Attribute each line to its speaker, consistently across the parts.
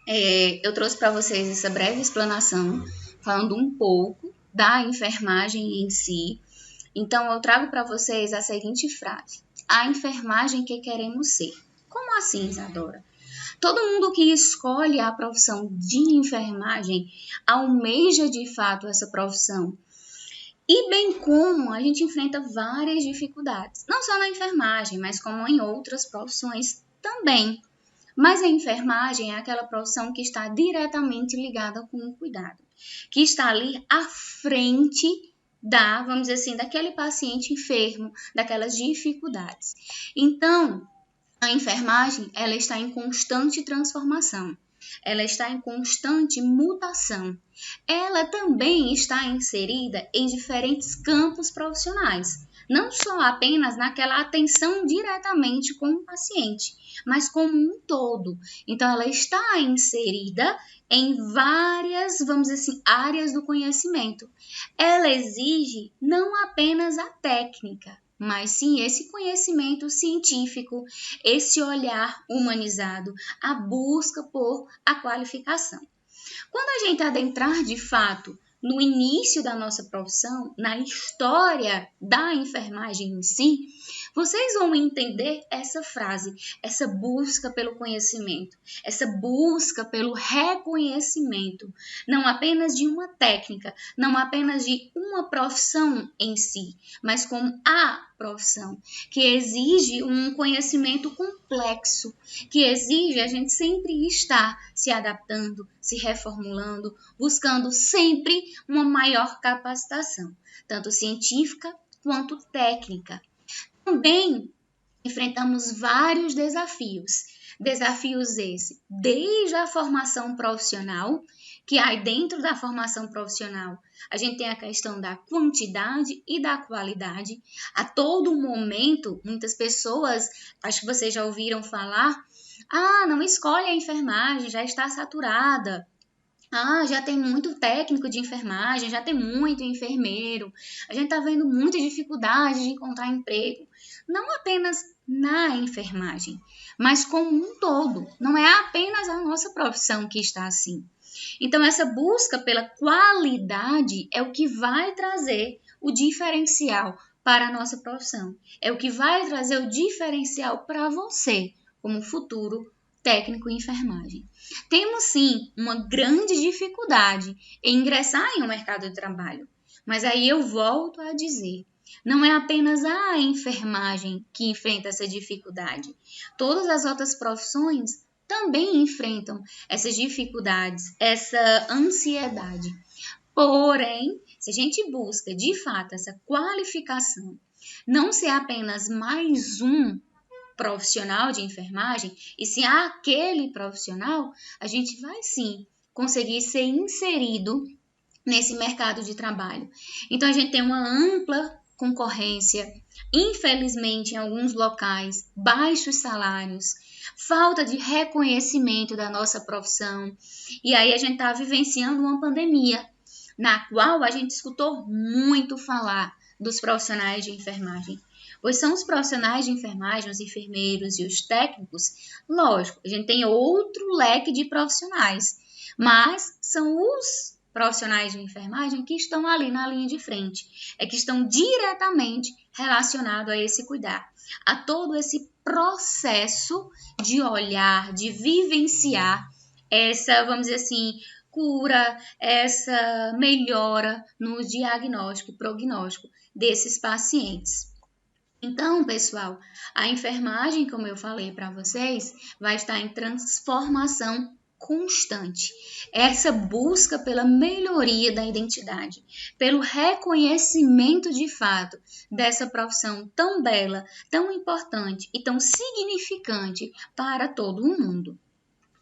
Speaker 1: Eu trouxe para vocês essa breve explanação, falando um pouco da enfermagem em si. Então, eu trago para vocês a seguinte frase: a enfermagem que queremos ser. Como assim, Isadora? Todo mundo que escolhe a profissão de enfermagem almeja de fato essa profissão. E bem como a gente enfrenta várias dificuldades, não só na enfermagem, mas como em outras profissões também. Mas a enfermagem é aquela profissão que está diretamente ligada com o cuidado, que está ali à frente vamos dizer assim, daquele paciente enfermo, daquelas dificuldades. Então, a enfermagem, ela está em constante transformação. Ela está em constante mutação. Ela também está inserida em diferentes campos profissionais, não só apenas naquela atenção diretamente com o paciente, mas como um todo. Então, ela está inserida em várias, vamos dizer assim, áreas do conhecimento. Ela exige não apenas a técnica, mas sim esse conhecimento científico, esse olhar humanizado, a busca por a qualificação. Quando a gente adentrar de fato no início da nossa profissão, na história da enfermagem em si, vocês vão entender essa frase, essa busca pelo conhecimento, essa busca pelo reconhecimento, não apenas de uma técnica, não apenas de uma profissão em si, mas como a profissão, que exige um conhecimento complexo, que exige a gente sempre estar se adaptando, se reformulando, buscando sempre uma maior capacitação, tanto científica quanto técnica. Também enfrentamos vários desafios. Desafios esses, desde a formação profissional, que aí dentro da formação profissional a gente tem a questão da quantidade e da qualidade. A todo momento, muitas pessoas, acho que vocês já ouviram falar, não escolhe a enfermagem, já está saturada. Já tem muito técnico de enfermagem, já tem muito enfermeiro. A gente está vendo muita dificuldade de encontrar emprego. Não apenas na enfermagem, mas como um todo. Não é apenas a nossa profissão que está assim. Então, essa busca pela qualidade é o que vai trazer o diferencial para a nossa profissão. É o que vai trazer o diferencial para você, como futuro técnico em enfermagem. Temos sim uma grande dificuldade em ingressar em um mercado de trabalho, mas aí eu volto a dizer, não é apenas a enfermagem que enfrenta essa dificuldade. Todas as outras profissões também enfrentam essas dificuldades, essa ansiedade. Porém, se a gente busca de fato essa qualificação, não ser apenas mais um profissional de enfermagem, e se há aquele profissional, a gente vai sim conseguir ser inserido nesse mercado de trabalho. Então, a gente tem uma ampla concorrência, infelizmente, em alguns locais, baixos salários, falta de reconhecimento da nossa profissão, e aí a gente está vivenciando uma pandemia, na qual a gente escutou muito falar dos profissionais de enfermagem, pois são os profissionais de enfermagem, os enfermeiros e os técnicos. Lógico, a gente tem outro leque de profissionais, mas são os profissionais de enfermagem que estão ali na linha de frente, que estão diretamente relacionados a esse cuidar, a todo esse processo de olhar, de vivenciar essa, vamos dizer assim, cura, essa melhora no diagnóstico e prognóstico desses pacientes. Então, pessoal, a enfermagem, como eu falei para vocês, vai estar em transformação constante. Essa busca pela melhoria da identidade, pelo reconhecimento de fato dessa profissão tão bela, tão importante e tão significante para todo o mundo.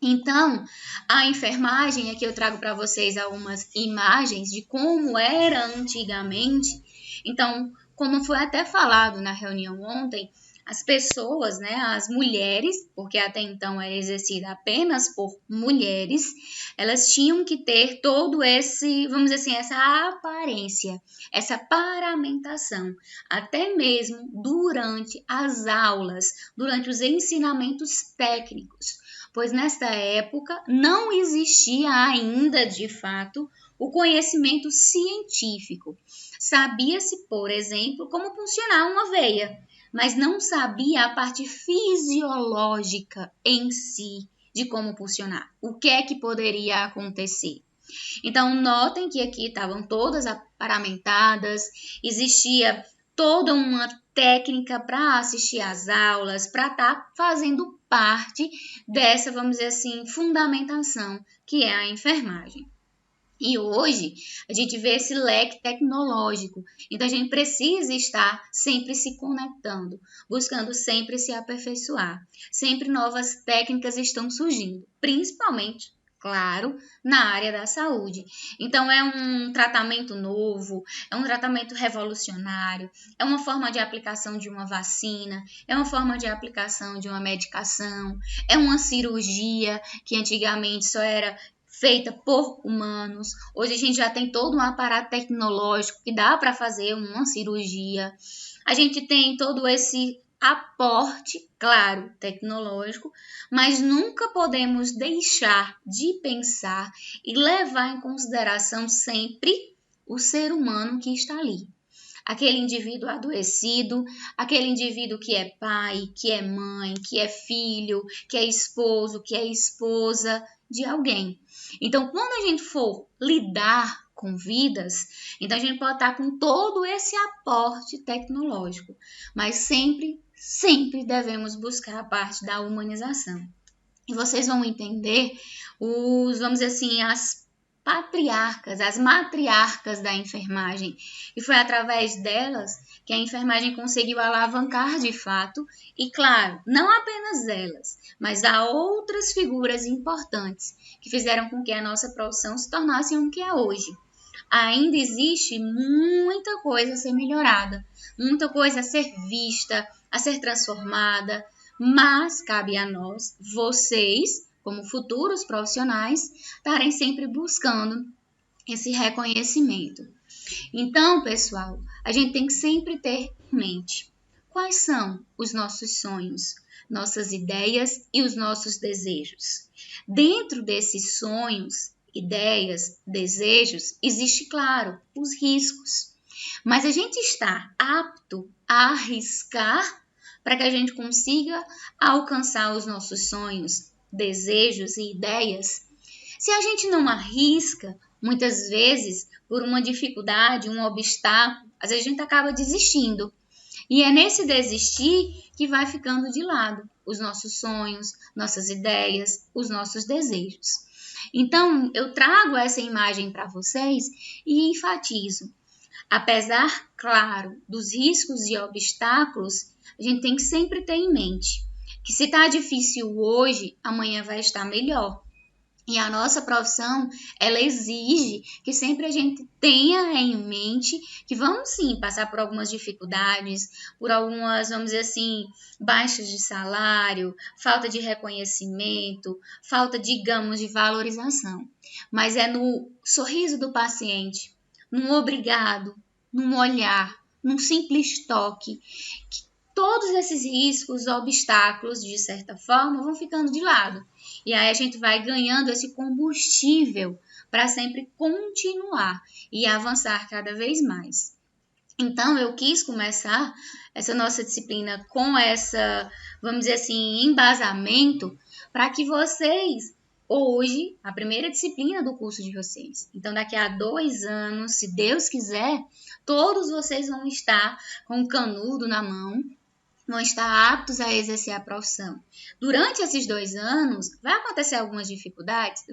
Speaker 1: Então, a enfermagem, aqui eu trago para vocês algumas imagens de como era antigamente. Então, como foi até falado na reunião ontem, as pessoas, né, as mulheres, porque até então era exercida apenas por mulheres, elas tinham que ter todo esse, vamos dizer assim, essa aparência, essa paramentação, até mesmo durante as aulas, durante os ensinamentos técnicos. pois nesta época não existia ainda, de fato, o conhecimento científico. Sabia-se, por exemplo, como funcionar uma veia, mas não sabia a parte fisiológica em si de como funcionar, o que é que poderia acontecer. Então, notem que aqui estavam todas aparamentadas, existia toda uma técnica para assistir às aulas, para estar fazendo parte dessa, vamos dizer assim, fundamentação que é a enfermagem. E hoje a gente vê esse leque tecnológico, então a gente precisa estar sempre se conectando, buscando sempre se aperfeiçoar. Sempre novas técnicas estão surgindo, principalmente, claro, na área da saúde. Então é um tratamento novo, é um tratamento revolucionário, é uma forma de aplicação de uma vacina, é uma forma de aplicação de uma medicação, é uma cirurgia que antigamente só era feita por humanos. Hoje a gente já tem todo um aparato tecnológico que dá para fazer uma cirurgia. A gente tem todo esse aporte, claro, tecnológico, mas nunca podemos deixar de pensar e levar em consideração sempre o ser humano que está ali. Aquele indivíduo adoecido, aquele indivíduo que é pai, que é mãe, que é filho, que é esposo, que é esposa de alguém. Então, quando a gente for lidar com vidas, então a gente pode estar com todo esse aporte tecnológico, mas sempre devemos buscar a parte da humanização. E vocês vão entender vamos dizer assim, as patriarcas, as matriarcas da enfermagem. E foi através delas que a enfermagem conseguiu alavancar de fato, e claro, não apenas elas, mas há outras figuras importantes que fizeram com que a nossa profissão se tornasse o que é hoje. Ainda existe muita coisa a ser melhorada, muita coisa a ser vista, a ser transformada, mas cabe a nós, vocês, como futuros profissionais, estarem sempre buscando esse reconhecimento. Então, pessoal, a gente tem que sempre ter em mente quais são os nossos sonhos, nossas ideias e os nossos desejos. Dentro desses sonhos, ideias, desejos, existe, claro, os riscos. Mas a gente está apto a arriscar para que a gente consiga alcançar os nossos sonhos, desejos e ideias. Se a gente não arrisca, muitas vezes, por uma dificuldade, um obstáculo, às vezes a gente acaba desistindo. E é nesse desistir que vai ficando de lado os nossos sonhos, nossas ideias, os nossos desejos. Então, eu trago essa imagem para vocês e enfatizo. Apesar, claro, dos riscos e obstáculos, a gente tem que sempre ter em mente que se está difícil hoje, amanhã vai estar melhor. E a nossa profissão, ela exige que sempre a gente tenha em mente que vamos sim passar por algumas dificuldades, por algumas, vamos dizer assim, baixas de salário, falta de reconhecimento, falta, digamos, de valorização. Mas é no sorriso do paciente, num obrigado, num olhar, num simples toque, que todos esses riscos, obstáculos, de certa forma, vão ficando de lado. E aí a gente vai ganhando esse combustível para sempre continuar e avançar cada vez mais. Então, eu quis começar essa nossa disciplina com essa, vamos dizer assim, embasamento para que vocês, hoje, a primeira disciplina do curso de vocês. Então, daqui a 2 anos, se Deus quiser, todos vocês vão estar com o canudo na mão, vão estar aptos a exercer a profissão. Durante esses 2 anos, vai acontecer algumas dificuldades?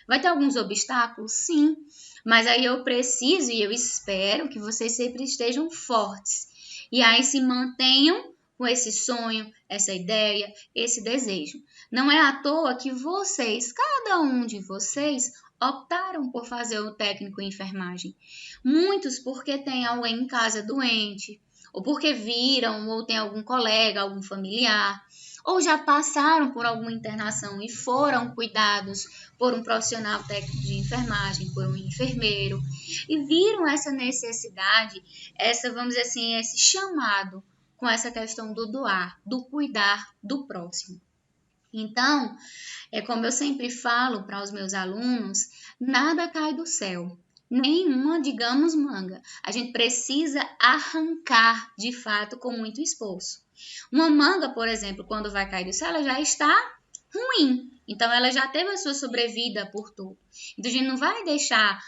Speaker 1: Vai ter alguns obstáculos? Sim. Mas aí eu preciso e eu espero que vocês sempre estejam fortes. E aí se mantenham com esse sonho, essa ideia, esse desejo. Não é à toa que vocês, cada um de vocês, optaram por fazer o técnico em enfermagem. Muitos porque tem alguém em casa doente, ou porque viram, ou tem algum colega, algum familiar, ou já passaram por alguma internação e foram cuidados por um profissional técnico de enfermagem, por um enfermeiro, e viram essa necessidade, vamos dizer assim, esse chamado com essa questão do doar, do cuidar do próximo. Então, é como eu sempre falo para os meus alunos, nada cai do céu. Nenhuma, digamos, manga. A gente precisa arrancar, de fato, com muito esforço. Uma manga, por exemplo, quando vai cair do céu, ela já está ruim. Então, ela já teve a sua sobrevida por tudo. Então, a gente não vai deixar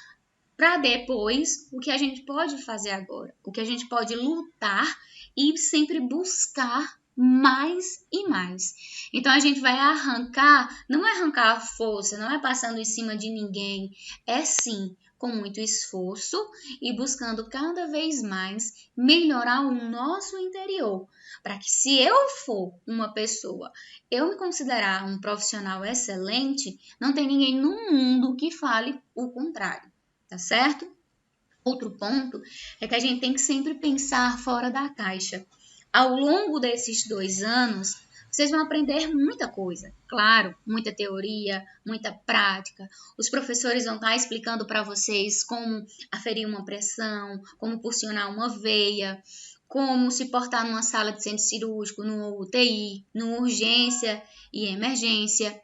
Speaker 1: para depois o que a gente pode fazer agora. O que a gente pode lutar e sempre buscar mais e mais. Então a gente vai arrancar, não é arrancar a força, não é passando em cima de ninguém, é sim com muito esforço e buscando cada vez mais melhorar o nosso interior, para que se eu for uma pessoa, eu me considerar um profissional excelente, não tem ninguém no mundo que fale o contrário, tá certo? Outro ponto é que a gente tem que sempre pensar fora da caixa. Ao longo desses 2 anos, vocês vão aprender muita coisa. Claro, muita teoria, muita prática. Os professores vão estar explicando para vocês como aferir uma pressão, como porcionar uma veia, como se portar numa sala de centro cirúrgico, no UTI, numa urgência e emergência.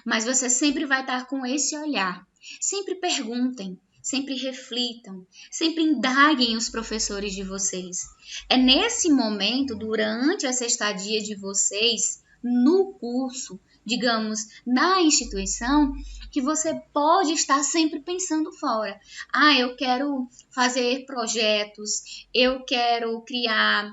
Speaker 1: Mas você sempre vai estar com esse olhar. Sempre perguntem. Sempre reflitam, sempre indaguem os professores de vocês. É nesse momento, durante essa estadia de vocês, no curso, digamos, na instituição, que você pode estar sempre pensando fora. Eu quero fazer projetos, eu quero criar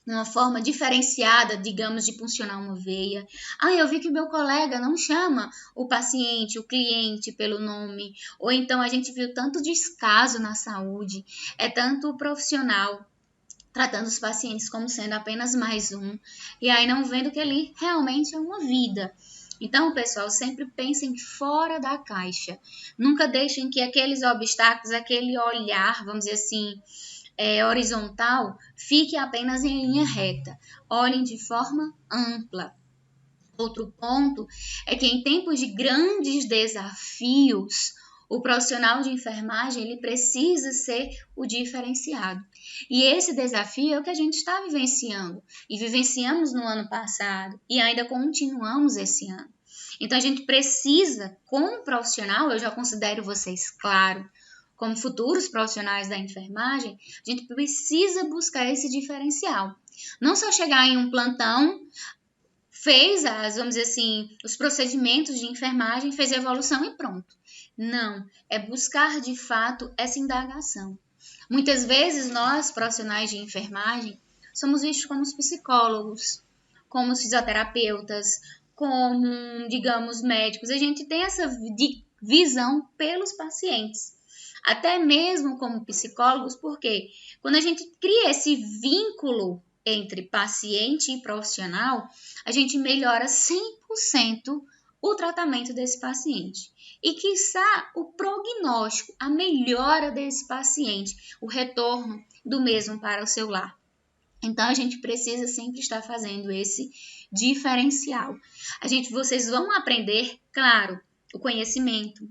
Speaker 1: uma forma diferenciada, digamos, de funcionar uma veia. Eu vi que o meu colega não chama o paciente, o cliente pelo nome. Ou então a gente viu tanto descaso na saúde, é tanto profissional tratando os pacientes como sendo apenas mais um, e aí não vendo que ali realmente é uma vida. Então, pessoal, sempre pensem fora da caixa. Nunca deixem que aqueles obstáculos, aquele olhar, vamos dizer assim, horizontal, fique apenas em linha reta. Olhem de forma ampla. Outro ponto é que em tempos de grandes desafios, o profissional de enfermagem ele precisa ser o diferenciado. E esse desafio é o que a gente está vivenciando. E vivenciamos no ano passado e ainda continuamos esse ano. Então a gente precisa, como profissional, eu já considero vocês, claro, como futuros profissionais da enfermagem, a gente precisa buscar esse diferencial. Não só chegar em um plantão, fez vamos dizer assim, os procedimentos de enfermagem, fez a evolução e pronto. Não, é buscar de fato essa indagação. Muitas vezes nós, profissionais de enfermagem, somos vistos como os psicólogos, como os fisioterapeutas, como, digamos, médicos. A gente tem essa visão pelos pacientes. Até mesmo como psicólogos, porque quando a gente cria esse vínculo entre paciente e profissional, a gente melhora 100% o tratamento desse paciente. E, quiçá, o prognóstico, a melhora desse paciente, o retorno do mesmo para o seu lar. Então, a gente precisa sempre estar fazendo esse diferencial. Vocês vão aprender, claro, o conhecimento,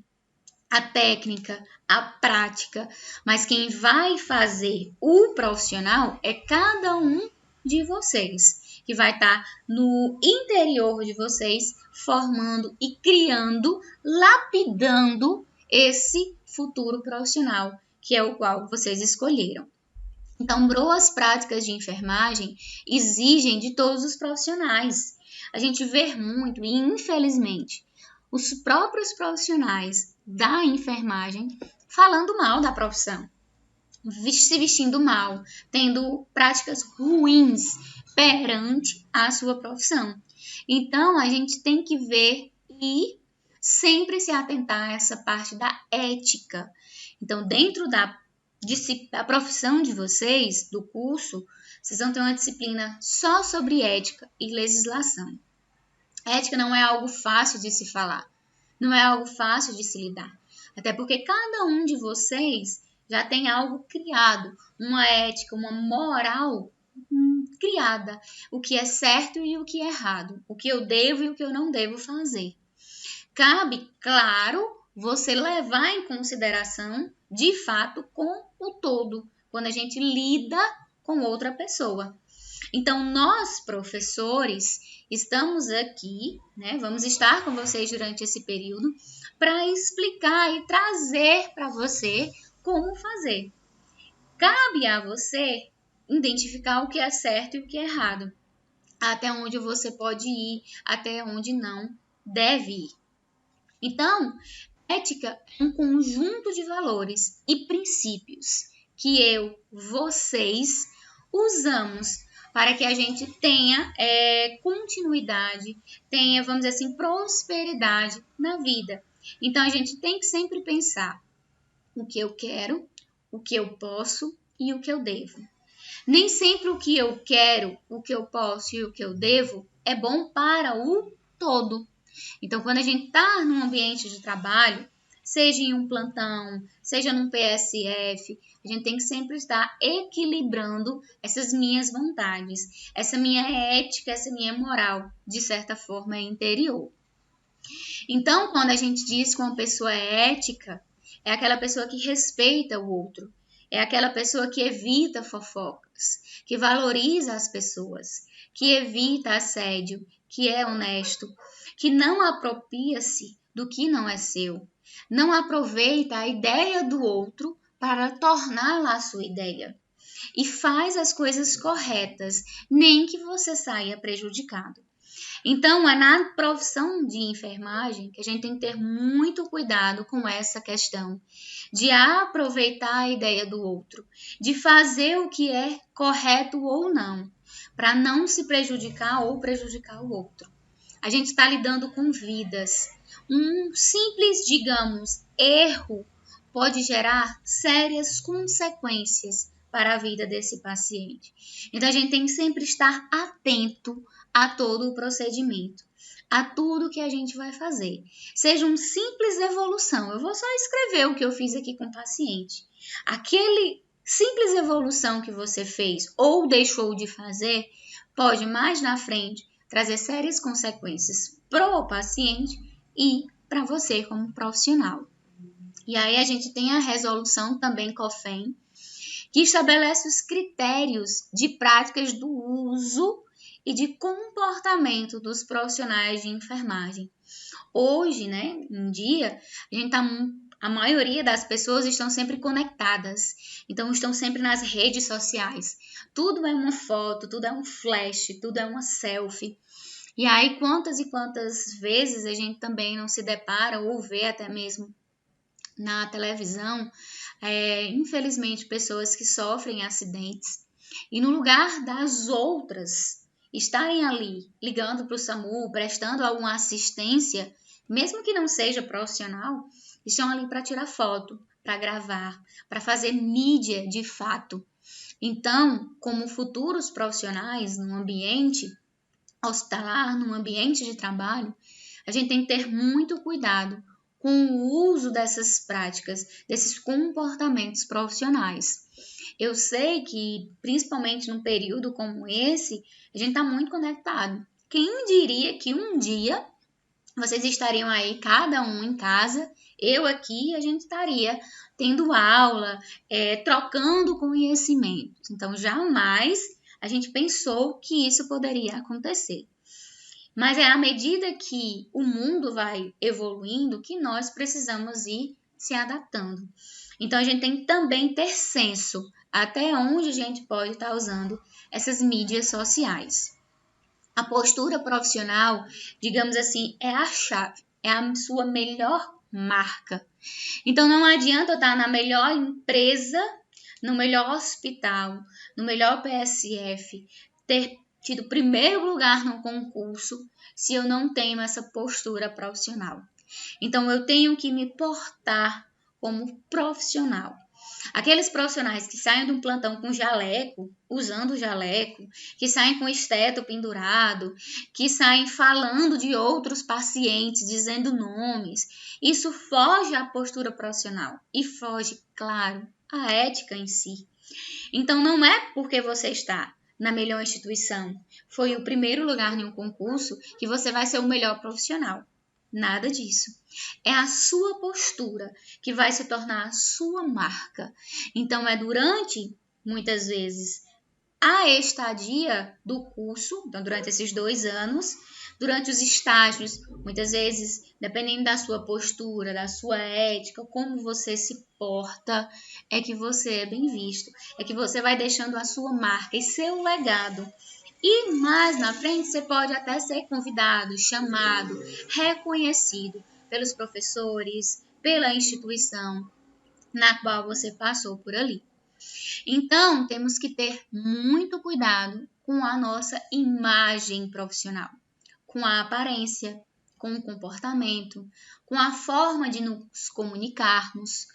Speaker 1: a técnica, a prática, mas quem vai fazer o profissional é cada um de vocês, que vai estar no interior de vocês, formando e criando, lapidando esse futuro profissional, que é o qual vocês escolheram. Então, boas práticas de enfermagem exigem de todos os profissionais. A gente vê muito, e infelizmente, os próprios profissionais da enfermagem falando mal da profissão, se vestindo mal, tendo práticas ruins perante a sua profissão. Então, a gente tem que ver e sempre se atentar a essa parte da ética. Então, dentro da profissão de vocês, do curso, vocês vão ter uma disciplina só sobre ética e legislação. Ética não é algo fácil de se falar, não é algo fácil de se lidar. Até porque cada um de vocês já tem algo criado, uma ética, uma moral criada. O que é certo e o que é errado, o que eu devo e o que eu não devo fazer. Cabe, claro, você levar em consideração, de fato, com o todo, quando a gente lida com outra pessoa. Então, nós, professores, estamos aqui, né? Vamos estar com vocês durante esse período para explicar e trazer para você como fazer. Cabe a você identificar o que é certo e o que é errado, até onde você pode ir, até onde não deve ir. Então, ética é um conjunto de valores e princípios que vocês, usamos para que a gente tenha continuidade, tenha, vamos dizer assim, prosperidade na vida. Então, a gente tem que sempre pensar o que eu quero, o que eu posso e o que eu devo. Nem sempre o que eu quero, o que eu posso e o que eu devo é bom para o todo. Então, quando a gente está num ambiente de trabalho, seja em um plantão, seja num PSF, a gente tem que sempre estar equilibrando essas minhas vontades, essa minha ética, essa minha moral, de certa forma, interior. Então, quando a gente diz que uma pessoa é ética, é aquela pessoa que respeita o outro, é aquela pessoa que evita fofocas, que valoriza as pessoas, que evita assédio, que é honesto, que não apropria-se do que não é seu, não aproveita a ideia do outro para torná-la a sua ideia e faz as coisas corretas, nem que você saia prejudicado. Então, é na profissão de enfermagem que a gente tem que ter muito cuidado com essa questão de aproveitar a ideia do outro, de fazer o que é correto ou não, para não se prejudicar ou prejudicar o outro. A gente está lidando com vidas. Um simples, digamos, erro pode gerar sérias consequências para a vida desse paciente. Então, a gente tem que sempre estar atento a todo o procedimento, a tudo que a gente vai fazer. Seja uma simples evolução. Eu vou só escrever o que eu fiz aqui com o paciente. Aquele simples evolução que você fez ou deixou de fazer pode mais na frente trazer sérias consequências para o paciente e para você como profissional. E aí a gente tem a resolução também COFEN, que estabelece os critérios de práticas do uso e de comportamento dos profissionais de enfermagem. Hoje, né, em dia, a maioria das pessoas estão sempre conectadas, então estão sempre nas redes sociais. Tudo é uma foto, tudo é um flash, tudo é uma selfie. E aí, quantas e quantas vezes a gente também não se depara ou vê até mesmo na televisão, infelizmente, pessoas que sofrem acidentes e no lugar das outras estarem ali ligando para o SAMU, prestando alguma assistência, mesmo que não seja profissional, estão ali para tirar foto, para gravar, para fazer mídia de fato. Então, como futuros profissionais no ambiente hospitalar, num ambiente de trabalho, a gente tem que ter muito cuidado com o uso dessas práticas, desses comportamentos profissionais. Eu sei que, principalmente num período como esse, a gente está muito conectado. Quem diria que um dia vocês estariam aí, cada um em casa, eu aqui, e a gente estaria tendo aula, trocando conhecimentos. Então, jamais a gente pensou que isso poderia acontecer. Mas é à medida que o mundo vai evoluindo que nós precisamos ir se adaptando. Então, a gente tem que também ter senso até onde a gente pode estar usando essas mídias sociais. A postura profissional, digamos assim, é a chave, é a sua melhor marca. Então, não adianta eu estar na melhor empresa, no melhor hospital, no melhor PSF, ter tido primeiro lugar no concurso, se eu não tenho essa postura profissional. Então, eu tenho que me portar como profissional. Aqueles profissionais que saem de um plantão com jaleco, usando jaleco, que saem com esteto pendurado, que saem falando de outros pacientes, dizendo nomes, isso foge à postura profissional e foge, claro, à ética em si. Então, não é porque você está na melhor instituição, foi o primeiro lugar em um concurso, que você vai ser o melhor profissional. Nada disso. É a sua postura que vai se tornar a sua marca. Então, é durante, muitas vezes, a estadia do curso, então durante esses 2 anos, durante os estágios, muitas vezes, dependendo da sua postura, da sua ética, como você se porta, é que você é bem visto, é que você vai deixando a sua marca e seu legado. E mais na frente você pode até ser convidado, chamado, reconhecido pelos professores, pela instituição na qual você passou por ali. Então, temos que ter muito cuidado com a nossa imagem profissional, com a aparência, com o comportamento, com a forma de nos comunicarmos,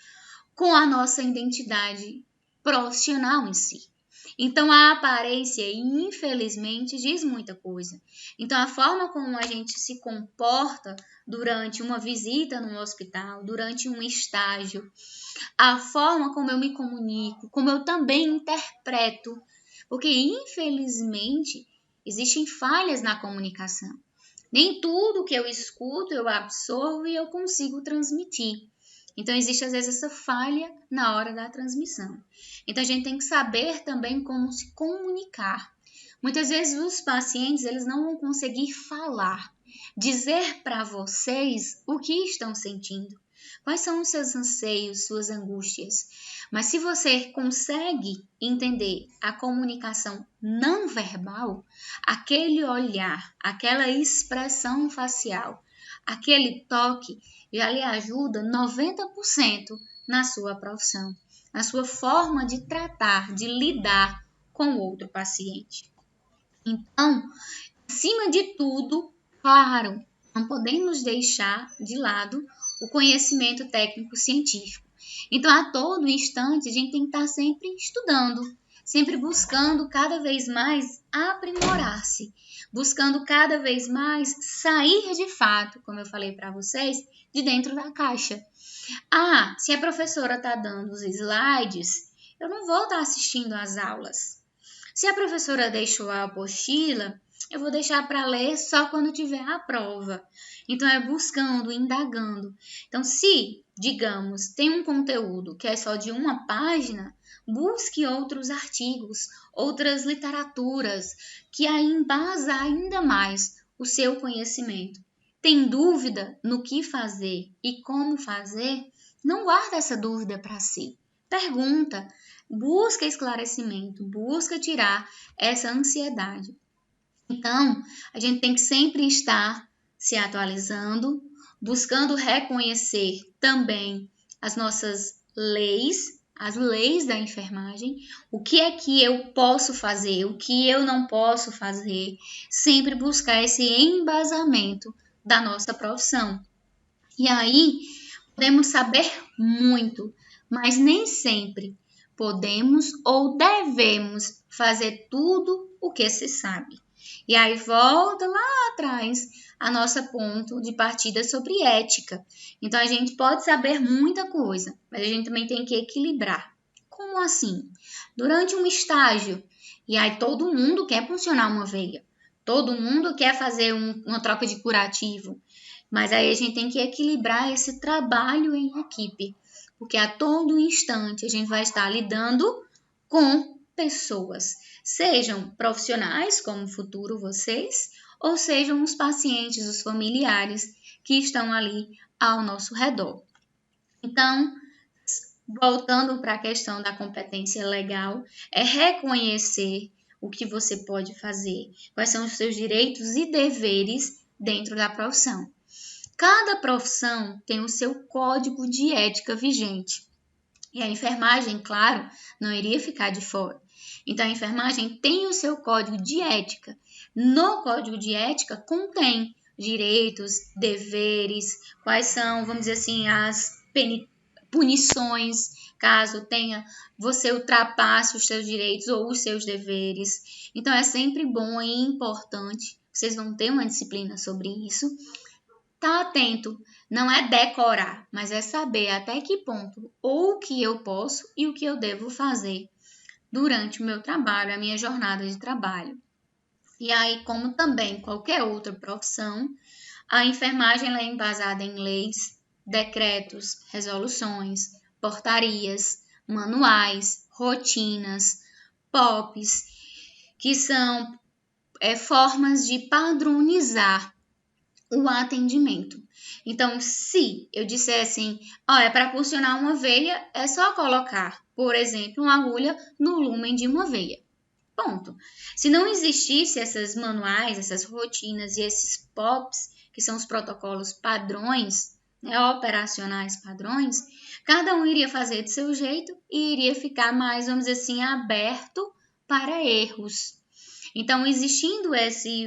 Speaker 1: com a nossa identidade profissional em si. Então, a aparência, infelizmente, diz muita coisa. Então, a forma como a gente se comporta durante uma visita no hospital, durante um estágio, a forma como eu me comunico, como eu também interpreto, porque, infelizmente, existem falhas na comunicação. Nem tudo que eu escuto eu absorvo e eu consigo transmitir. Então, existe às vezes essa falha na hora da transmissão. Então, a gente tem que saber também como se comunicar. Muitas vezes os pacientes eles não vão conseguir falar, dizer para vocês o que estão sentindo. Quais são os seus anseios, suas angústias? Mas se você consegue entender a comunicação não verbal, aquele olhar, aquela expressão facial, aquele toque, já lhe ajuda 90% na sua profissão, na sua forma de tratar, de lidar com o outro paciente. Então, acima de tudo, claro, não podemos deixar de lado o conhecimento técnico-científico. Então, a todo instante, a gente tem que estar sempre estudando, sempre buscando cada vez mais aprimorar-se, buscando cada vez mais sair de fato, como eu falei para vocês, de dentro da caixa. Ah, se a professora está dando os slides, eu não vou estar assistindo às aulas. Se a professora deixou a apostila, eu vou deixar para ler só quando tiver a prova. Então, é buscando, indagando. Então, se, digamos, tem um conteúdo que é só de uma página, busque outros artigos, outras literaturas, que aí embasa ainda mais o seu conhecimento. Tem dúvida no que fazer e como fazer? Não guarda essa dúvida para si. Pergunta, busca esclarecimento, busca tirar essa ansiedade. Então, a gente tem que sempre estar se atualizando, buscando reconhecer também as nossas leis, as leis da enfermagem, o que é que eu posso fazer, o que eu não posso fazer, sempre buscar esse embasamento da nossa profissão. E aí, podemos saber muito, mas nem sempre podemos ou devemos fazer tudo o que se sabe. E aí volta lá atrás a nossa ponto de partida sobre ética. Então a gente pode saber muita coisa, mas a gente também tem que equilibrar. Como assim? Durante um estágio, e aí todo mundo quer funcionar uma veia, todo mundo quer fazer uma troca de curativo, mas aí a gente tem que equilibrar esse trabalho em equipe, porque a todo instante a gente vai estar lidando com pessoas, sejam profissionais, como futuro vocês, ou sejam os pacientes, os familiares que estão ali ao nosso redor. Então, voltando para a questão da competência legal, é reconhecer o que você pode fazer, quais são os seus direitos e deveres dentro da profissão. Cada profissão tem o seu código de ética vigente. E a enfermagem, claro, não iria ficar de fora. Então, a enfermagem tem o seu código de ética. No código de ética contém direitos, deveres, quais são, vamos dizer assim, as punições, caso você ultrapasse os seus direitos ou os seus deveres. Então, é sempre bom e importante, vocês vão ter uma disciplina sobre isso. Tá atento, não é decorar, mas é saber até que ponto ou o que eu posso e o que eu devo fazer durante o meu trabalho, a minha jornada de trabalho. E aí, como também qualquer outra profissão, a enfermagem ela é embasada em leis, decretos, resoluções, portarias, manuais, rotinas, POPs. que são formas de padronizar o atendimento. Então, se eu disser assim, para porcionar uma veia, é só colocar, por exemplo, uma agulha no lúmen de uma veia. Ponto. Se não existisse essas manuais, essas rotinas e esses POPs, que são os protocolos padrões, operacionais padrões, cada um iria fazer do seu jeito e iria ficar mais, vamos dizer assim, aberto para erros. Então, existindo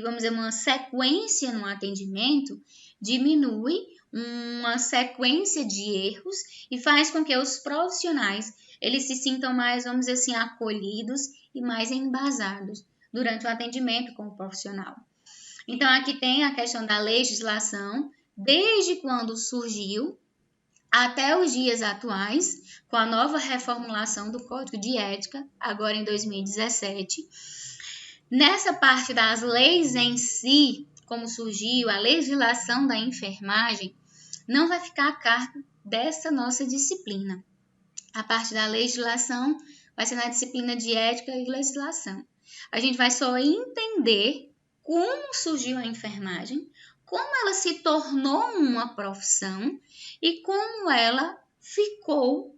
Speaker 1: vamos dizer, uma sequência no atendimento, diminui uma sequência de erros e faz com que os profissionais eles se sintam mais, vamos dizer assim, acolhidos e mais embasados durante o atendimento com o profissional. Então, aqui tem a questão da legislação, desde quando surgiu até os dias atuais, com a nova reformulação do Código de Ética, agora em 2017. Nessa parte das leis em si, como surgiu a legislação da enfermagem, não vai ficar a cargo dessa nossa disciplina. A parte da legislação vai ser na disciplina de ética e legislação. A gente vai só entender como surgiu a enfermagem, como ela se tornou uma profissão e como ela ficou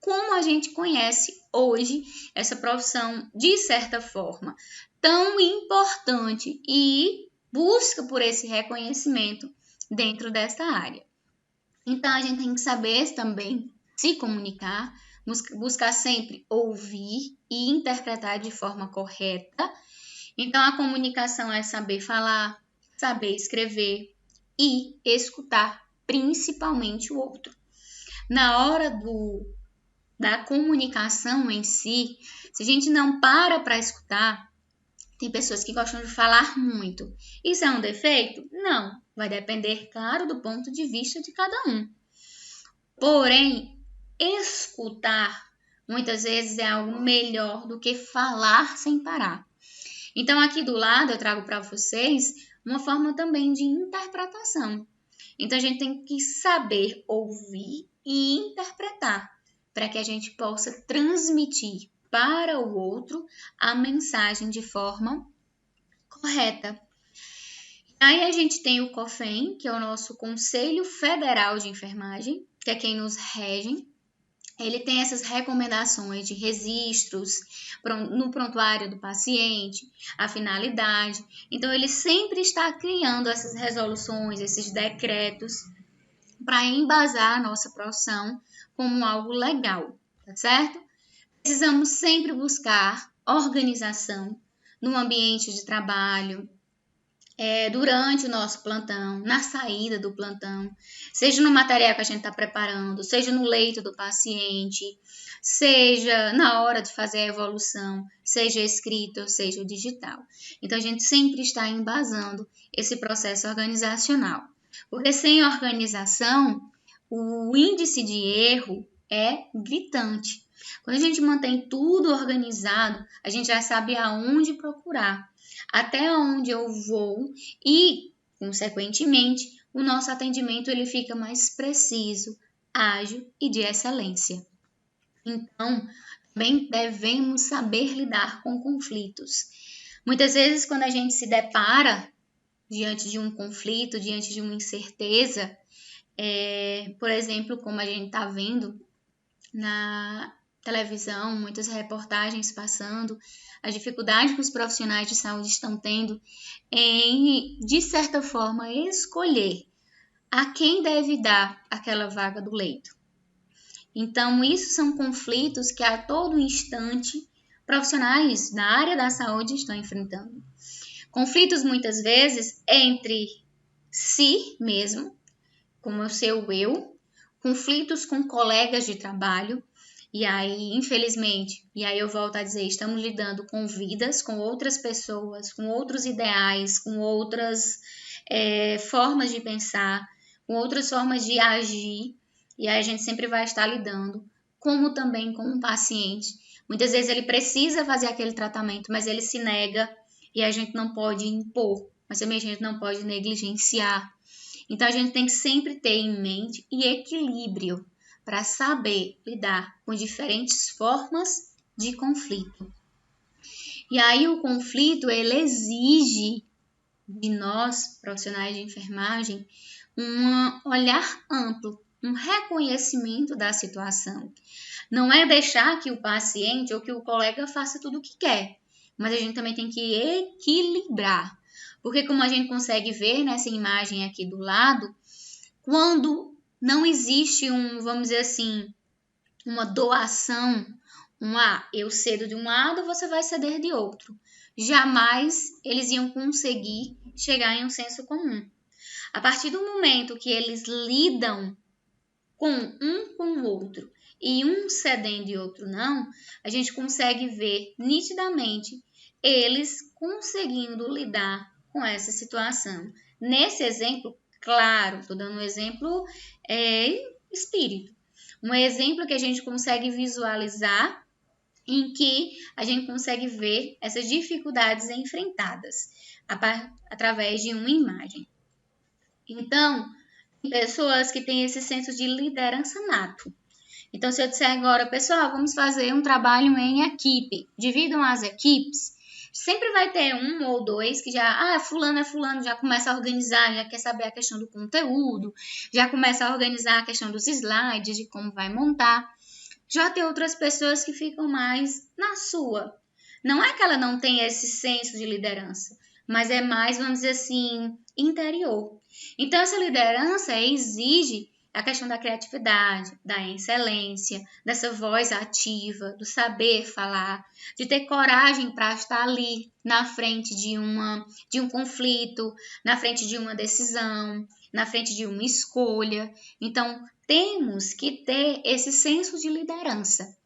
Speaker 1: como a gente conhece hoje essa profissão, de certa forma, tão importante e busca por esse reconhecimento dentro dessa área. Então, a gente tem que saber também se comunicar, buscar sempre ouvir e interpretar de forma correta. Então, a comunicação é saber falar, saber escrever e escutar principalmente o outro. Na hora da comunicação em si, se a gente não para escutar, tem pessoas que gostam de falar muito. Isso é um defeito? Não. Vai depender, claro, do ponto de vista de cada um. Porém, escutar muitas vezes é algo melhor do que falar sem parar. Então, aqui do lado eu trago para vocês uma forma também de interpretação. Então, a gente tem que saber ouvir e interpretar para que a gente possa transmitir para o outro a mensagem de forma correta. Aí a gente tem o COFEN, que é o nosso Conselho Federal de Enfermagem, que é quem nos rege. Ele tem essas recomendações de registros no prontuário do paciente, a finalidade. Então, ele sempre está criando essas resoluções, esses decretos, para embasar a nossa profissão como algo legal, tá certo? Precisamos sempre buscar organização no ambiente de trabalho, durante o nosso plantão, na saída do plantão, seja no material que a gente está preparando, seja no leito do paciente, seja na hora de fazer a evolução, seja escrita ou seja digital. Então, a gente sempre está embasando esse processo organizacional. Porque sem organização, o índice de erro é gritante. Quando a gente mantém tudo organizado, a gente já sabe aonde procurar, até onde eu vou e, consequentemente, o nosso atendimento ele fica mais preciso, ágil e de excelência. Então, também devemos saber lidar com conflitos. Muitas vezes, quando a gente se depara diante de um conflito, diante de uma incerteza, por exemplo, como a gente está vendo na televisão, muitas reportagens passando, a dificuldade que os profissionais de saúde estão tendo em, de certa forma, escolher a quem deve dar aquela vaga do leito. Então, isso são conflitos que a todo instante profissionais na área da saúde estão enfrentando. Conflitos, muitas vezes, entre si mesmo, como o seu eu, conflitos com colegas de trabalho, e aí, infelizmente, e aí eu volto a dizer, estamos lidando com vidas, com outras pessoas, com outros ideais, com outras formas de pensar, com outras formas de agir, e aí a gente sempre vai estar lidando, como também com um paciente. Muitas vezes ele precisa fazer aquele tratamento, mas ele se nega, e a gente não pode impor, mas também a gente não pode negligenciar. Então, a gente tem que sempre ter em mente e equilíbrio para saber lidar com diferentes formas de conflito. E aí o conflito, ele exige de nós, profissionais de enfermagem, um olhar amplo, um reconhecimento da situação. Não é deixar que o paciente ou que o colega faça tudo o que quer, mas a gente também tem que equilibrar. Porque como a gente consegue ver nessa imagem aqui do lado, quando não existe vamos dizer assim, uma doação, eu cedo de um lado, você vai ceder de outro. Jamais eles iam conseguir chegar em um senso comum. A partir do momento que eles lidam com o outro e um cedendo e outro não, a gente consegue ver nitidamente eles conseguindo lidar com essa situação. Nesse exemplo, claro, estou dando um exemplo espírito. Um exemplo que a gente consegue visualizar, em que a gente consegue ver essas dificuldades enfrentadas através de uma imagem. Então, tem pessoas que têm esse senso de liderança nato. Então, se eu disser agora, pessoal, vamos fazer um trabalho em equipe, dividam as equipes, sempre vai ter um ou dois que já, fulano é fulano, já começa a organizar, já quer saber a questão do conteúdo, já começa a organizar a questão dos slides, de como vai montar. Já tem outras pessoas que ficam mais na sua. Não é que ela não tenha esse senso de liderança, mas é mais, vamos dizer assim, interior. Então, essa liderança exige a questão da criatividade, da excelência, dessa voz ativa, do saber falar, de ter coragem para estar ali na frente de um conflito, na frente de uma decisão, na frente de uma escolha. Então, temos que ter esse senso de liderança.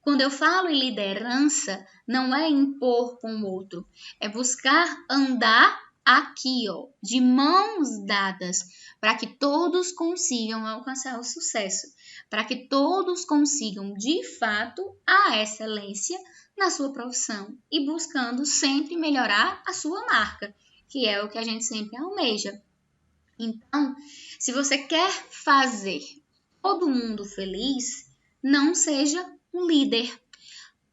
Speaker 1: Quando eu falo em liderança, não é impor com o outro, é buscar andar aqui, de mãos dadas, para que todos consigam alcançar o sucesso, para que todos consigam, de fato, a excelência na sua profissão e buscando sempre melhorar a sua marca, que é o que a gente sempre almeja. Então, se você quer fazer todo mundo feliz, não seja um líder.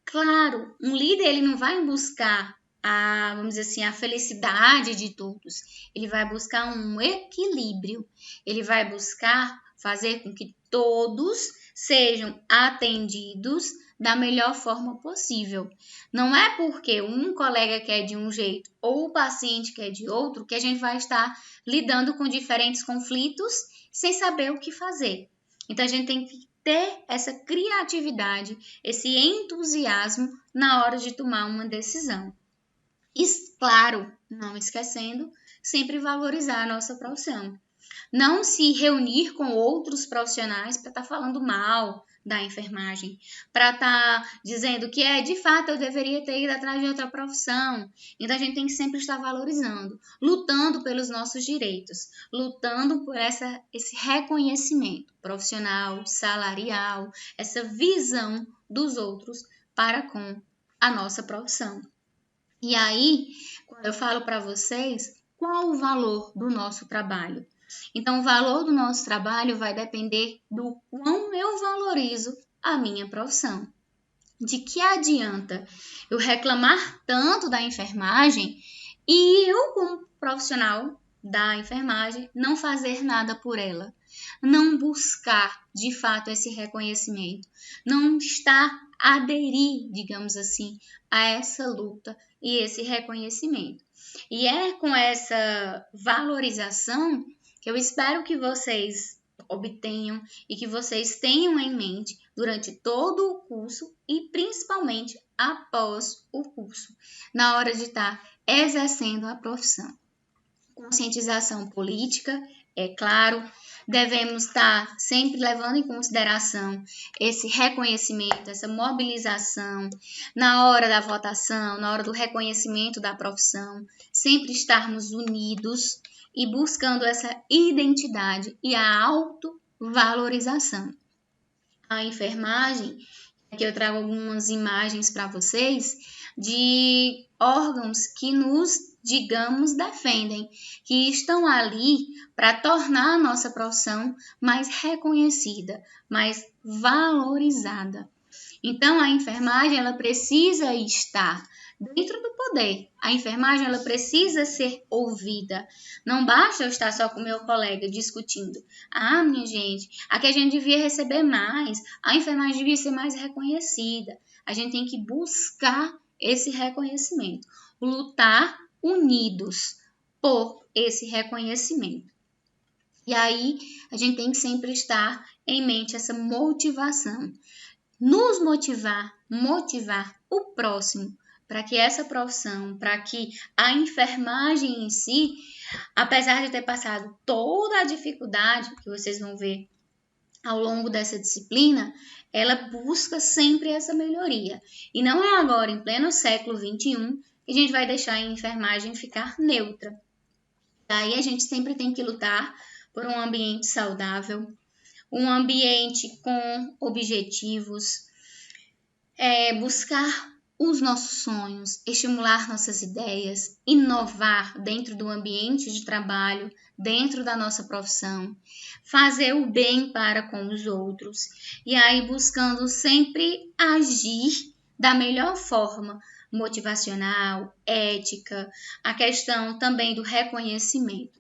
Speaker 1: Claro, um líder ele não vai buscar vamos dizer assim, a felicidade de todos. Ele vai buscar um equilíbrio. Ele vai buscar fazer com que todos sejam atendidos da melhor forma possível. Não é porque um colega quer de um jeito ou o paciente quer de outro que a gente vai estar lidando com diferentes conflitos sem saber o que fazer. Então, a gente tem que ter essa criatividade, esse entusiasmo na hora de tomar uma decisão. E, claro, não esquecendo, sempre valorizar a nossa profissão. Não se reunir com outros profissionais para estar falando mal da enfermagem, para estar dizendo que de fato eu deveria ter ido atrás de outra profissão. Então a gente tem que sempre estar valorizando, lutando pelos nossos direitos, lutando por esse reconhecimento profissional, salarial, essa visão dos outros para com a nossa profissão. E aí, quando eu falo para vocês, qual o valor do nosso trabalho? Então, o valor do nosso trabalho vai depender do quão eu valorizo a minha profissão. De que adianta eu reclamar tanto da enfermagem e eu, como profissional da enfermagem, não fazer nada por ela? Não buscar, de fato, esse reconhecimento. Não estar aderir, digamos assim, a essa luta e esse reconhecimento. E é com essa valorização que eu espero que vocês obtenham e que vocês tenham em mente durante todo o curso e principalmente após o curso, na hora de estar exercendo a profissão. Conscientização política, é claro, devemos estar sempre levando em consideração esse reconhecimento, essa mobilização na hora da votação, na hora do reconhecimento da profissão, sempre estarmos unidos e buscando essa identidade e a autovalorização. A enfermagem, aqui eu trago algumas imagens para vocês de órgãos que nos, digamos, defendem, que estão ali para tornar a nossa profissão mais reconhecida, mais valorizada. Então, a enfermagem, ela precisa estar dentro do poder. A enfermagem, ela precisa ser ouvida. Não basta eu estar só com meu colega discutindo. Ah, minha gente, aqui a gente devia receber mais. A enfermagem devia ser mais reconhecida. A gente tem que buscar esse reconhecimento. Lutar unidos por esse reconhecimento. E aí, a gente tem que sempre estar em mente essa motivação. Nos motivar o próximo, para que essa profissão, para que a enfermagem em si, apesar de ter passado toda a dificuldade que vocês vão ver ao longo dessa disciplina, ela busca sempre essa melhoria. E não é agora, em pleno século XXI, que a gente vai deixar a enfermagem ficar neutra. Daí a gente sempre tem que lutar por um ambiente saudável, um ambiente com objetivos, buscar os nossos sonhos, estimular nossas ideias, inovar dentro do ambiente de trabalho, dentro da nossa profissão, fazer o bem para com os outros e aí buscando sempre agir da melhor forma, motivacional, ética, a questão também do reconhecimento.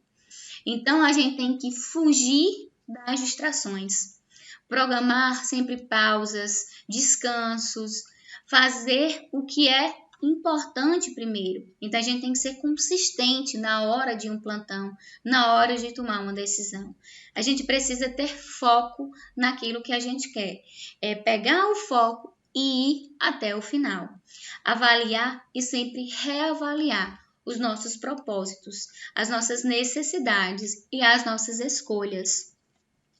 Speaker 1: Então, a gente tem que fugir das distrações, programar sempre pausas, descansos, fazer o que é importante primeiro. Então, a gente tem que ser consistente na hora de um plantão, na hora de tomar uma decisão. A gente precisa ter foco naquilo que a gente quer. É pegar o foco e ir até o final. Avaliar e sempre reavaliar os nossos propósitos, as nossas necessidades e as nossas escolhas.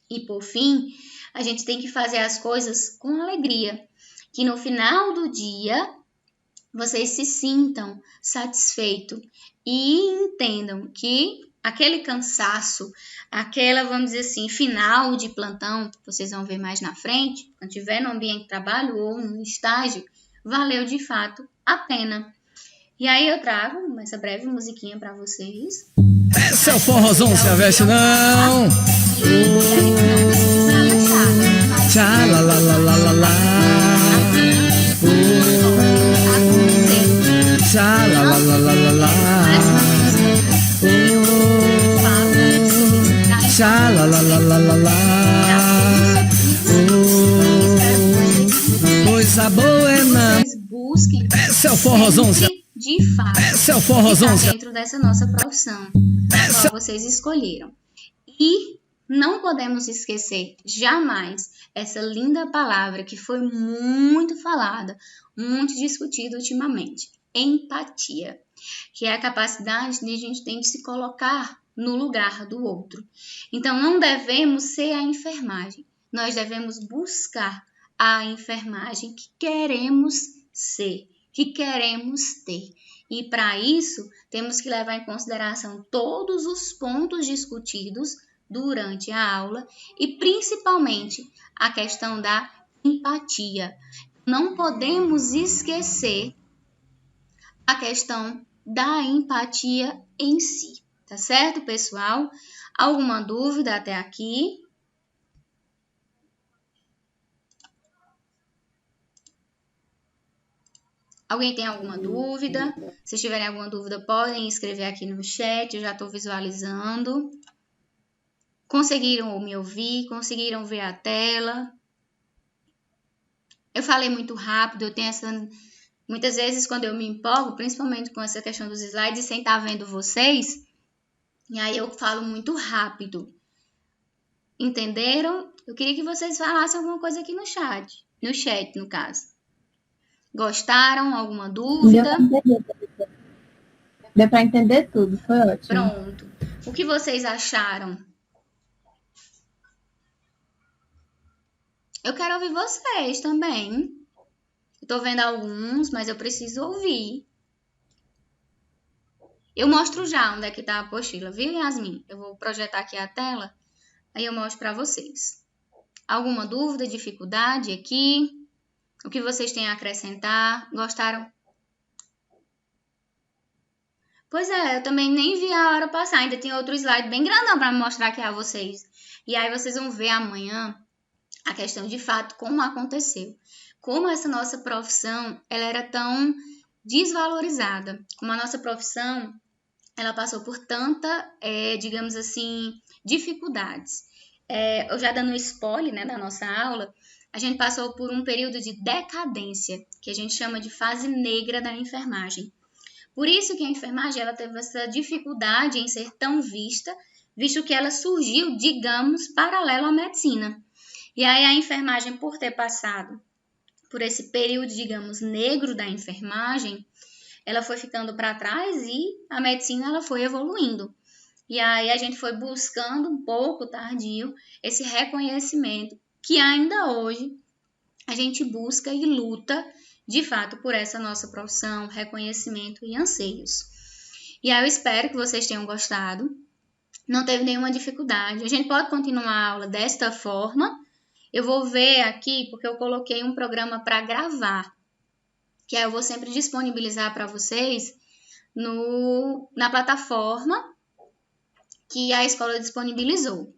Speaker 1: E por fim, a gente tem que fazer as coisas com alegria, que no final do dia vocês se sintam satisfeitos e entendam que aquele cansaço, aquela, vamos dizer assim, final de plantão, que vocês vão ver mais na frente, quando estiver no ambiente de trabalho ou no estágio, valeu de fato a pena. E aí eu trago essa breve musiquinha para vocês.
Speaker 2: Esse é o forrozão, se aveste não. Tchá, lá, lá, lá, lá, lá, lá. Tchá, lá, lá, lá, lá, lá, lá. Tchá, lá, lá, lá, lá, lá, lá. Coisa boa é não.
Speaker 1: Busquem.
Speaker 2: Esse é o forrozão,
Speaker 1: De fato,
Speaker 2: esse é o forrozão,
Speaker 1: dentro dessa nossa profissão, a qual vocês escolheram. E não podemos esquecer jamais essa linda palavra que foi muito falada, muito discutida ultimamente, empatia, que é a capacidade que a gente tem de se colocar no lugar do outro. Então, não devemos ser a enfermagem, nós devemos buscar a enfermagem que queremos ser, que queremos ter. E para isso, temos que levar em consideração todos os pontos discutidos durante a aula e principalmente a questão da empatia. Não podemos esquecer a questão da empatia em si, tá certo, pessoal? Alguma dúvida até aqui? Alguém tem alguma dúvida? Se tiverem alguma dúvida, podem escrever aqui no chat, eu já estou visualizando. Conseguiram me ouvir? Conseguiram ver a tela? Eu falei muito rápido, eu tenho essa... Muitas vezes, quando eu me empolgo, principalmente com essa questão dos slides, sem estar vendo vocês, e aí eu falo muito rápido. Entenderam? Eu queria que vocês falassem alguma coisa aqui no chat, no caso. Gostaram? Alguma dúvida?
Speaker 3: Deu para entender tudo, foi ótimo.
Speaker 1: Pronto. O que vocês acharam? Eu quero ouvir vocês também. Estou vendo alguns, mas eu preciso ouvir. Eu mostro já onde é que está a apostila, viu, Yasmin? Eu vou projetar aqui a tela, aí eu mostro para vocês. Alguma dúvida, dificuldade aqui? O que vocês têm a acrescentar? Gostaram? Pois é, eu também nem vi a hora passar. Ainda tem outro slide bem grandão para mostrar aqui a vocês. E aí vocês vão ver amanhã a questão de fato, como aconteceu. Como essa nossa profissão, ela era tão desvalorizada. Como a nossa profissão, ela passou por tanta, digamos assim, dificuldades. Eu já dando um spoiler, né, da nossa aula, a gente passou por um período de decadência, que a gente chama de fase negra da enfermagem. Por isso que a enfermagem ela teve essa dificuldade em ser tão vista, visto que ela surgiu, digamos, paralelo à medicina. E aí a enfermagem, por ter passado por esse período, digamos, negro da enfermagem, ela foi ficando para trás e a medicina ela foi evoluindo. E aí a gente foi buscando um pouco tardio esse reconhecimento que ainda hoje a gente busca e luta de fato por essa nossa profissão, reconhecimento e anseios. E aí eu espero que vocês tenham gostado. Não teve nenhuma dificuldade. A gente pode continuar a aula desta forma. Eu vou ver aqui porque eu coloquei um programa para gravar, que aí eu vou sempre disponibilizar para vocês na plataforma que a escola disponibilizou.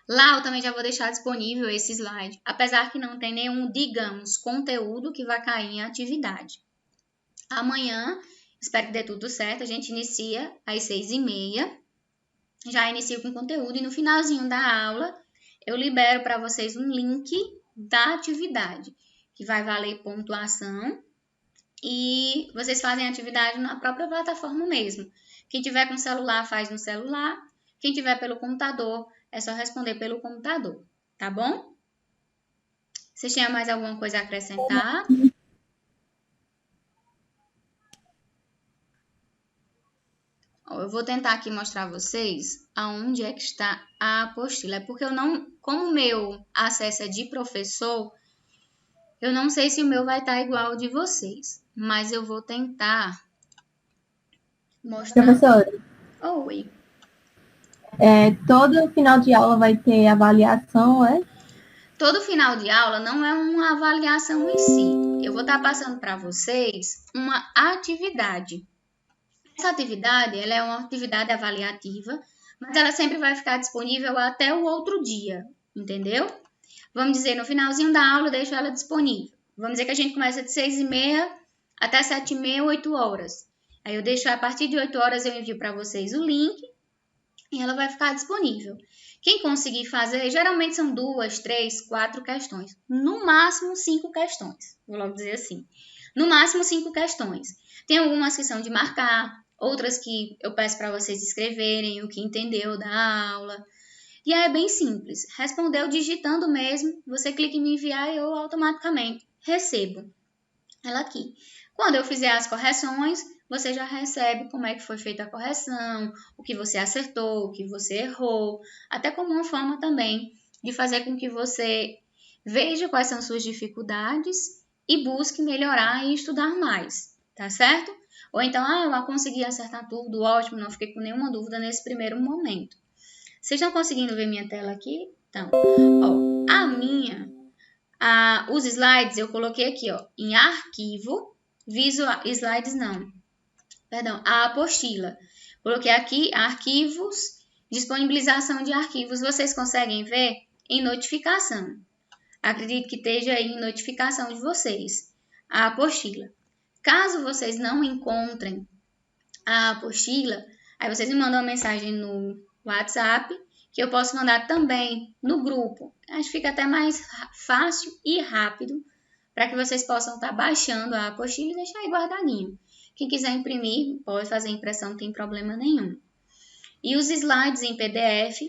Speaker 1: Lá eu também já vou deixar disponível esse slide, apesar que não tem nenhum, digamos, conteúdo que vai cair em atividade. Amanhã, espero que dê tudo certo, a gente inicia às 6h30, já inicio com conteúdo e no finalzinho da aula eu libero para vocês um link da atividade, que vai valer pontuação e vocês fazem a atividade na própria plataforma mesmo. Quem tiver com celular faz no celular, quem tiver pelo computador é só responder pelo computador, tá bom? Vocês tinham mais alguma coisa a acrescentar? Eu vou tentar aqui mostrar a vocês aonde é que está a apostila. É porque eu não, como o meu acesso é de professor, eu não sei se o meu vai estar igual ao de vocês, mas eu vou tentar mostrar.
Speaker 3: Professora,
Speaker 1: Oi.
Speaker 3: todo final de aula vai ter avaliação, é?
Speaker 1: Todo final de aula não é uma avaliação em si. Eu vou estar passando para vocês uma atividade. Essa atividade ela é uma atividade avaliativa, mas ela sempre vai ficar disponível até o outro dia, entendeu? Vamos dizer, no finalzinho da aula eu deixo ela disponível. Vamos dizer que a gente começa de 6h30 até 7h30, 8 horas. Aí eu deixo a partir de 8 horas eu envio para vocês o link e ela vai ficar disponível. Quem conseguir fazer, geralmente são 2, 3, 4 questões. No máximo 5 questões. Vou logo dizer assim. No máximo 5 questões. Tem algumas que são de marcar, outras que eu peço para vocês escreverem o que entendeu da aula. E aí é bem simples. Respondeu digitando mesmo, você clica em me enviar e eu automaticamente recebo ela aqui. Quando eu fizer as correções, você já recebe como é que foi feita a correção, o que você acertou, o que você errou, até como uma forma também de fazer com que você veja quais são suas dificuldades e busque melhorar e estudar mais, tá certo? Ou então, eu consegui acertar tudo, ótimo, não fiquei com nenhuma dúvida nesse primeiro momento. Vocês estão conseguindo ver minha tela aqui? Então, os slides eu coloquei aqui, em arquivo, slides não, perdão, a apostila. Coloquei aqui arquivos, disponibilização de arquivos, vocês conseguem ver em notificação. Acredito que esteja aí em notificação de vocês, a apostila. Caso vocês não encontrem a apostila, aí vocês me mandam uma mensagem no WhatsApp, que eu posso mandar também no grupo. Acho que fica até mais fácil e rápido para que vocês possam estar baixando a apostila e deixar aí guardadinho. Quem quiser imprimir, pode fazer impressão, não tem problema nenhum. E os slides em PDF,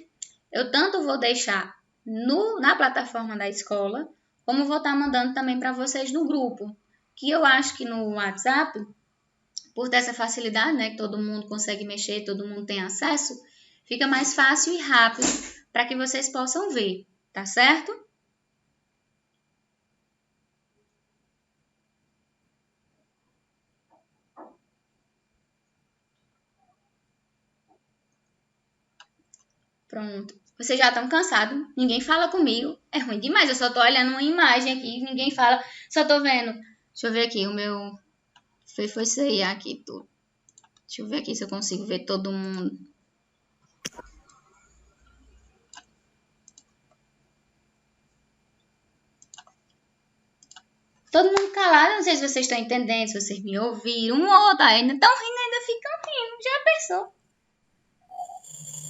Speaker 1: eu tanto vou deixar na plataforma da escola, como vou estar mandando também para vocês no grupo, que eu acho que no WhatsApp, por ter essa facilidade, né, que todo mundo consegue mexer, todo mundo tem acesso, fica mais fácil e rápido para que vocês possam ver, tá certo? Pronto. Vocês já estão cansados, ninguém fala comigo, é ruim demais, eu só tô olhando uma imagem aqui, ninguém fala, só tô vendo. Deixa eu ver aqui, o meu foi ceia aqui tudo. Deixa eu ver aqui se eu consigo ver todo mundo. Todo mundo calado, não sei se vocês estão entendendo, se vocês me ouviram. Um ou outro ainda estão rindo, ainda ficam rindo. Já pensou?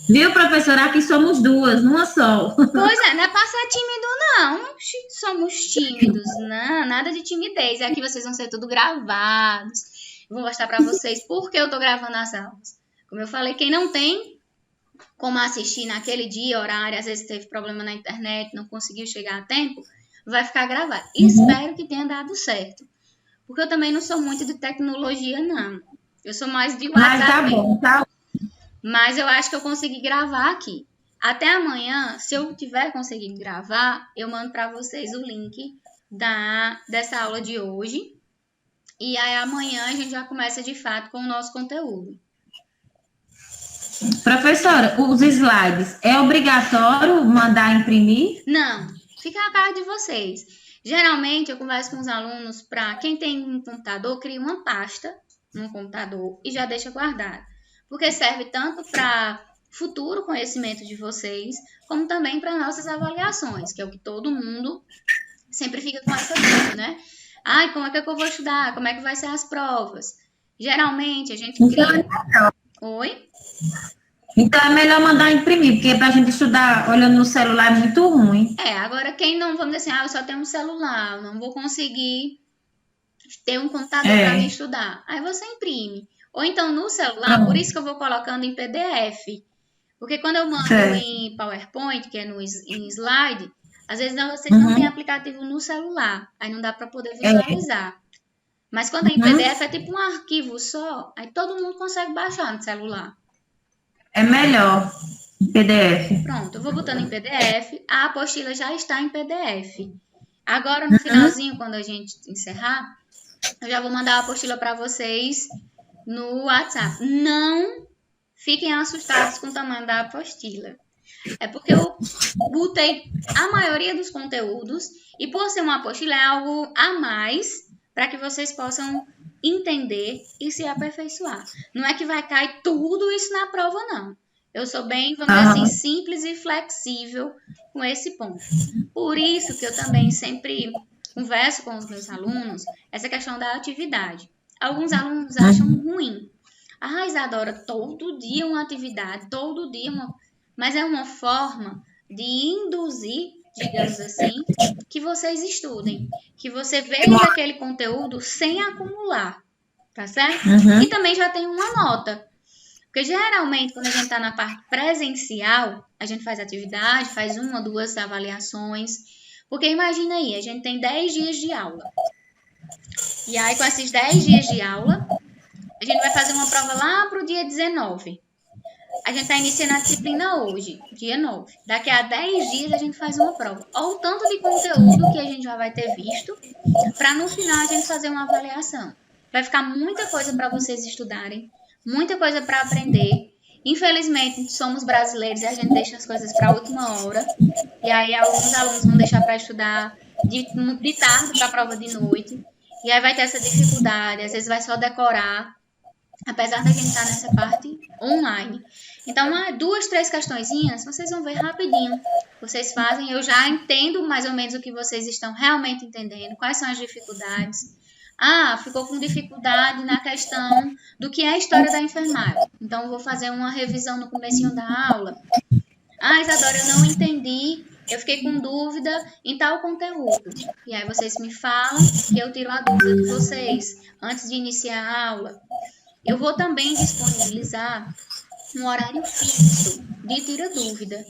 Speaker 4: Viu, professora? Aqui somos duas, numa só.
Speaker 1: Pois é, não é pra ser tímido, não. Oxi, somos tímidos. Não, nada de timidez. Aqui vocês vão ser tudo gravados. Eu vou mostrar pra vocês por que eu tô gravando as aulas. Como eu falei, quem não tem como assistir naquele dia, horário, às vezes teve problema na internet, não conseguiu chegar a tempo, vai ficar gravado. Espero que tenha dado certo. Porque eu também não sou muito de tecnologia, não. Eu sou mais de WhatsApp.
Speaker 4: Mas tá bom, tá?
Speaker 1: Mas eu acho que eu consegui gravar aqui. Até amanhã, se eu tiver conseguido gravar, eu mando para vocês o link dessa aula de hoje. E aí amanhã a gente já começa de fato com o nosso conteúdo.
Speaker 4: Professora, os slides, é obrigatório mandar imprimir?
Speaker 1: Não, fica a cargo de vocês. Geralmente eu converso com os alunos para quem tem um computador, cria uma pasta no computador e já deixa guardado. Porque serve tanto para futuro conhecimento de vocês, como também para nossas avaliações, que é o que todo mundo sempre fica com essa dúvida, né? Ai, como é que eu vou estudar? Como é que vai ser as provas? Geralmente a gente cria... Oi?
Speaker 4: Então é melhor mandar imprimir, porque pra gente estudar olhando no celular é muito ruim.
Speaker 1: Agora quem não, vamos dizer assim, eu só tenho um celular, eu não vou conseguir ter um computador para me estudar. Aí você imprime. Ou então no celular, por isso que eu vou colocando em PDF. Porque quando eu mando em PowerPoint, que é em slide, às vezes vocês não têm aplicativo no celular. Aí não dá para poder visualizar. Mas quando é em PDF, é tipo um arquivo só. Aí todo mundo consegue baixar no celular.
Speaker 4: É melhor em PDF.
Speaker 1: Pronto, eu vou botando em PDF. A apostila já está em PDF. Agora, no finalzinho, quando a gente encerrar, eu já vou mandar a apostila para vocês no WhatsApp. Não fiquem assustados com o tamanho da apostila. É porque eu botei a maioria dos conteúdos e por ser uma apostila é algo a mais para que vocês possam entender e se aperfeiçoar. Não é que vai cair tudo isso na prova, não. Eu sou bem, vamos dizer assim, simples e flexível com esse ponto. Por isso que eu também sempre converso com os meus alunos essa questão da atividade. Alguns alunos acham ruim. Ah, Isadora, todo dia uma atividade, todo dia uma... Mas é uma forma de induzir, digamos assim, que vocês estudem. Que você veja aquele conteúdo sem acumular, tá certo? E também já tem uma nota. Porque geralmente, quando a gente está na parte presencial, a gente faz atividade, faz 1 ou 2 avaliações. Porque imagina aí, a gente tem 10 dias de aula. E aí, com esses 10 dias de aula, a gente vai fazer uma prova lá para o dia 19. A gente está iniciando a disciplina hoje, dia 9. Daqui a 10 dias a gente faz uma prova. Olha o tanto de conteúdo que a gente já vai ter visto, para no final a gente fazer uma avaliação. Vai ficar muita coisa para vocês estudarem, muita coisa para aprender. Infelizmente, somos brasileiros e a gente deixa as coisas para a última hora. E aí, alguns alunos vão deixar para estudar de tarde para a prova de noite. E aí vai ter essa dificuldade, às vezes vai só decorar, apesar da gente estar nessa parte online. Então, 2, 3 questõezinhas, vocês vão ver rapidinho. Vocês fazem, eu já entendo mais ou menos o que vocês estão realmente entendendo, quais são as dificuldades. Ah, ficou com dificuldade na questão do que é a história da enfermagem. Então, eu vou fazer uma revisão no comecinho da aula. Ah, Isadora, eu não entendi, eu fiquei com dúvida em tal conteúdo. E aí vocês me falam que eu tiro a dúvida de vocês antes de iniciar a aula. Eu vou também disponibilizar um horário fixo de tira dúvida.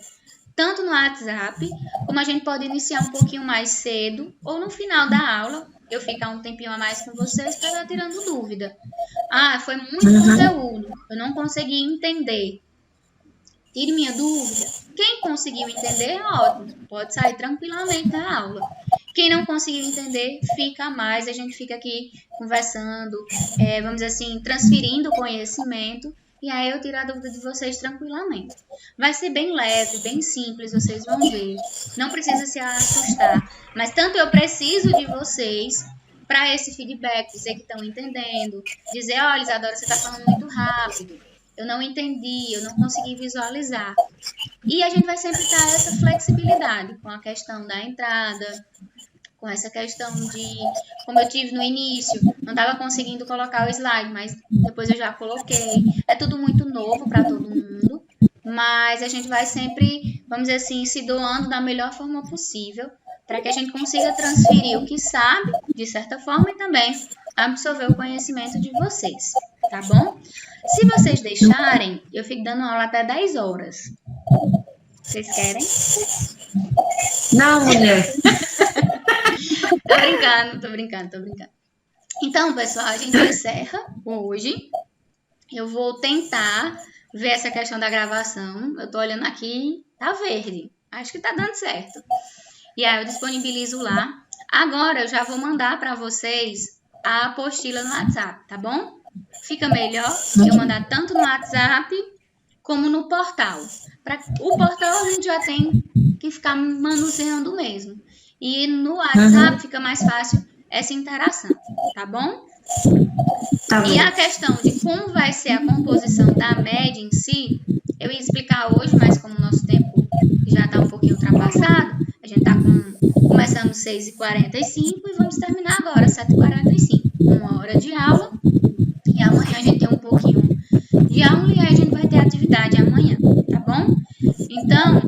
Speaker 1: Tanto no WhatsApp, como a gente pode iniciar um pouquinho mais cedo, ou no final da aula, eu ficar um tempinho a mais com vocês para estar tirando dúvida. Ah, foi muito conteúdo, eu não consegui entender. Tire minha dúvida. Quem conseguiu entender, ótimo, pode sair tranquilamente da aula. Quem não conseguiu entender, fica a mais, a gente fica aqui conversando, vamos dizer assim, transferindo conhecimento, e aí eu tiro a dúvida de vocês tranquilamente. Vai ser bem leve, bem simples, vocês vão ver. Não precisa se assustar, mas tanto eu preciso de vocês para esse feedback, dizer que estão entendendo, dizer, olha, Isadora, você está falando muito rápido. Eu não entendi, eu não consegui visualizar. E a gente vai sempre ter essa flexibilidade com a questão da entrada, com essa questão de, como eu tive no início, não estava conseguindo colocar o slide, mas depois eu já coloquei. É tudo muito novo para todo mundo, mas a gente vai sempre, vamos dizer assim, se doando da melhor forma possível, para que a gente consiga transferir o que sabe, de certa forma, e também absorver o conhecimento de vocês, tá bom? Se vocês deixarem, eu fico dando aula até 10 horas. Vocês querem?
Speaker 4: Não, mulher.
Speaker 1: Tô brincando. Então, pessoal, a gente encerra hoje. Eu vou tentar ver essa questão da gravação. Eu tô olhando aqui, tá verde. Acho que tá dando certo. E aí eu disponibilizo lá. Agora eu já vou mandar para vocês a apostila no WhatsApp, tá bom? Fica melhor eu mandar tanto no WhatsApp como no portal. O portal a gente já tem que ficar manuseando mesmo. E no WhatsApp fica mais fácil essa interação, tá bom?
Speaker 4: Tá
Speaker 1: E
Speaker 4: bom.
Speaker 1: a questão de como vai ser a composição da média em si, eu ia explicar hoje, mas como o nosso tempo já está um pouquinho ultrapassado, a gente está começamos 6h45 e vamos terminar agora, 7h45. 1 hora de aula. E amanhã a gente tem um pouquinho de aula e aí a gente vai ter atividade amanhã, tá bom? Então,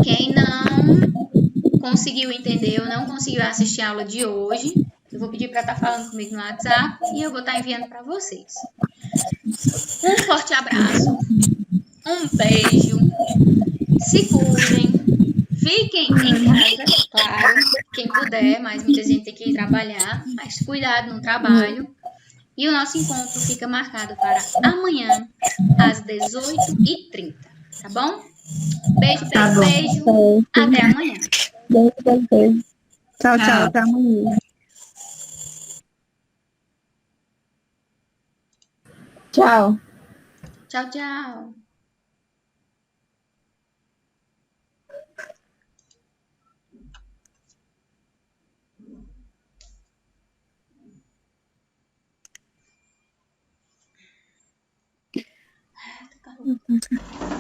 Speaker 1: quem não conseguiu entender ou não conseguiu assistir a aula de hoje, eu vou pedir para estar falando comigo no WhatsApp e eu vou estar enviando para vocês. Um forte abraço, um beijo, se cuidem, fiquem em casa, claro, quem puder, mas muita gente tem que ir trabalhar, mas cuidado no trabalho. E o nosso encontro fica marcado para amanhã, às 18h30, tá bom? Beijo,
Speaker 4: Tá bom.
Speaker 1: beijo. Até amanhã.
Speaker 3: Beijo. Tchau,
Speaker 4: Tchau.
Speaker 3: até amanhã. Tchau.
Speaker 1: Tchau, tchau. Tá calor.